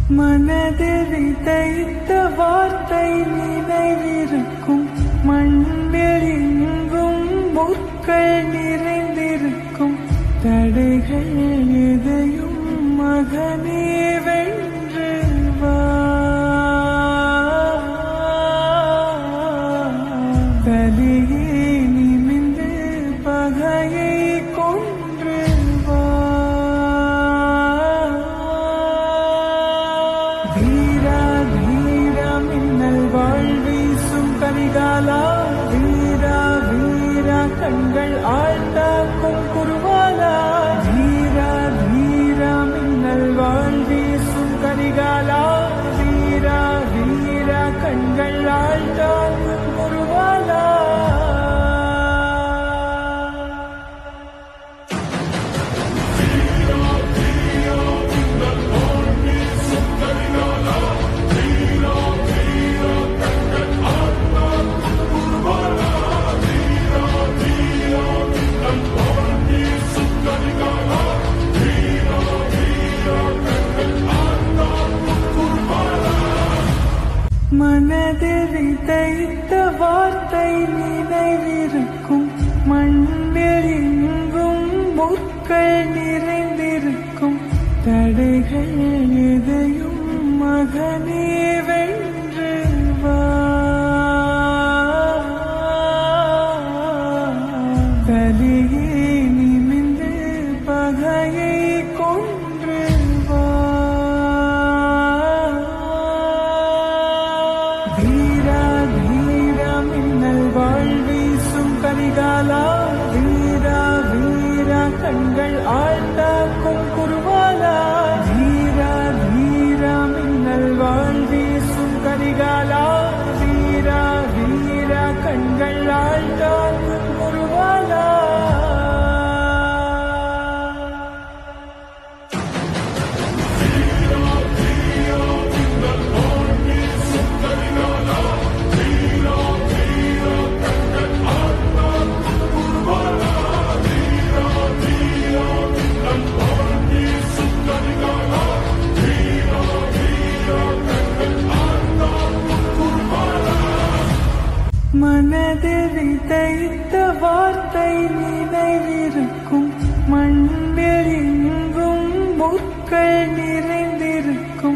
மனதில் விதைத்த வார்த்தை நினைவிருக்கும், மண்ணில் எங்கும் முற்கள் நிறைந்திருக்கும். தடைகள் எதையும் மகனே வென்று வா, தலையே நிமிந்து பகையை கொன்று வா. வீரா வீரா மின்னல் வாழ்வீசும் கரிகாலா, வீரா வீரா கண்கள் ஆழ்ந்தாக்கும் குருவாலா. வீரா வீரா மின்னல் வாழ்வீசும் கரிகாலா, வீரா வீரா கண்கள் ஆழ்ந்தாக்கும் குருவாலா. மனதில் விதைத்த வார்த்தை நினைவிருக்கும், மண்ணில் எங்கும் முற்கள் நிறைந்திருக்கும். தடைகள் எதையும் மகனே வென்று வா, தலையே நிமிந்து பகையை கொன்று வா. வீரா வீரா மின்னல் வாழ்வீசும் கரிகாலா, வீரா வீரா கண்கள் ஆழ்ந்தாக்கும் குருவாலா. வீரா வீரா மின்னல் வாழ்வீசும் கரிகாலா, வீரா வீரா கண்கள் ஆழ்ந்தாக்கும் குருவாலா. மனதில் விதைத்த வார்த்தை நினைவிருக்கும், மண்ணில் எங்கும் முற்கள் நிறை